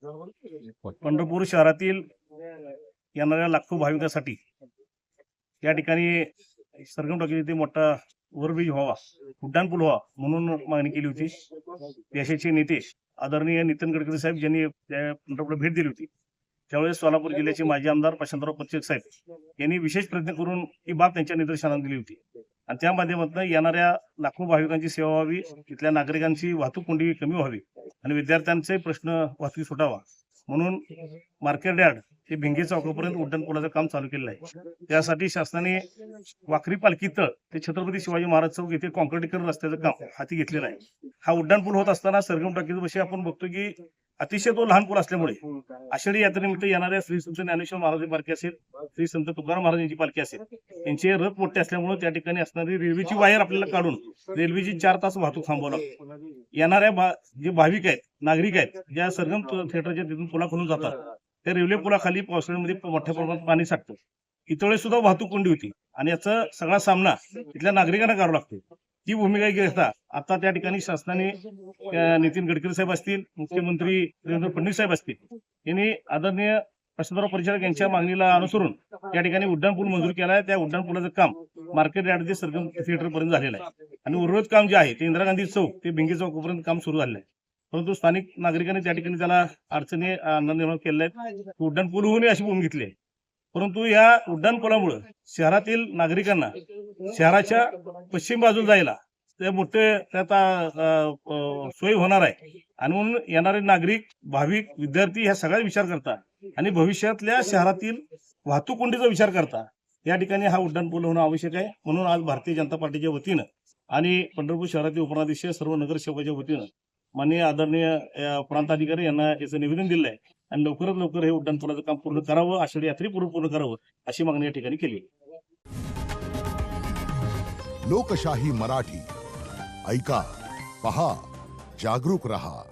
पंढरपूर शहरातील येणाऱ्या लाखो भाविकांसाठी या ठिकाणी सरगम टाकी येथे मोठा ओव्हरब्रिज व्हावा, उड्डाणपूल व्हावा म्हणून मागणी केली होती. देशाचे नेते आदरणीय नितीन गडकरी साहेब यांनी पंढरपूरला भेट दिली होती. त्यावेळेस सोलापूर जिल्ह्याचे माजी आमदार प्रशांतराव पच्चेक साहेब यांनी विशेष प्रयत्न करून ही बाब त्यांच्या निदर्शनास दिली होती आणि त्या माध्यमातून येणाऱ्या लाखो भाविकांची सेवा व्हावी, तिथल्या नागरिकांची वाहतूक कोंडी कमी व्हावी आणि विद्यार्थ्यांचे प्रश्न वाहतूक सुटावा म्हणून मार्केट यार्ड हे भिंगे चौकापर्यंत उड्डाणपुलाचं काम चालू केलेलं आहे. त्यासाठी शासनाने वाखरी पालखी तळ ते छत्रपती शिवाजी महाराज चौक येथे कॉन्क्रीटीकरण रस्त्याचं काम हाती घेतलेलं आहे. हा उड्डाणपूल होत असताना सरगम टाकीपाशी आपण बघतो की अतिशय तो लहान पूल असल्यामुळे आषाढी यात्रेनिमित्त येणाऱ्या श्री संत ज्ञानेश्वर महाराजांची पालखी असेल, श्री संत तुकाराम महाराजांची पालखी असेल, यांचे रथ मोठे असल्यामुळे त्या ठिकाणी असणारी रेल्वेची वायर आपल्याला काढून रेल्वेची 4 तास वाहतूक थांबवावं लागते. येणाऱ्या जे भाविक आहेत, नागरिक आहेत, ज्या सरगम थिएटरच्या तिथून पुलाखालून जातात, त्या रेल्वे पुलाखाली पावसाळ्यामध्ये मोठ्या प्रमाणात पाणी साठतं. इतर वेळेस सुद्धा वाहतूक कोंडी होती आणि याचा सगळा सामना इथल्या नागरिकांना करावा लागतो. ती भूमिका घेता आता त्या ठिकाणी शासनाने नितीन गडकरी साहेब असतील, मुख्यमंत्री देवेंद्र फडणवीस साहेब असतील, यांनी आदरणीय प्रशांतराव परिचारक यांच्या मागणीला अनुसरून त्या ठिकाणी उड्डाणपूल मंजूर केला आहे. त्या उड्डाणपुलाचं काम मार्केट यार्ड ते सरगम थिएटर पर्यंत झालेलं आहे आणि उर्वरित काम जे आहे ते इंदिरा गांधी चौक ते भिंगे चौकापर्यंत काम सुरू झालेलं आहे. परंतु स्थानिक नागरिकांनी त्या ठिकाणी त्याला अडचणी निर्माण केलेल्या आहेत. उड्डाणपूल होऊ नये अशी भूमिका घेतली आहे. परंतु या उड्डाणपुलामुळे शहरातील नागरिकांना शहराच्या पश्चिम बाजूला जायला ते मोठे त्याचा सोय होणार आहे आणि म्हणून येणारे नागरिक, भाविक, विद्यार्थी ह्या सगळ्या विचार करतात आणि भविष्यातल्या शहरातील वाहतूक कोंडीचा विचार करता या ठिकाणी हा उड्डाणपूल होणं आवश्यक आहे. म्हणून आज भारतीय जनता पार्टीच्या वतीनं आणि पंढरपूर शहरातील उपनगराध्यक्ष सर्व नगरसेवकाच्या वतीनं माननीय आदरणीय प्रांत अधिकारी यांना याचं निवेदन दिलं आहे आणि लवकरात लवकर हे उड्डाणपुलाचं काम पूर्ण करावं, आषाढी यात्रेपूर्वी पूर्ण करावं अशी मागणी या ठिकाणी केली. लोकशाही मराठी ऐका, पहा, जागरूक रहा.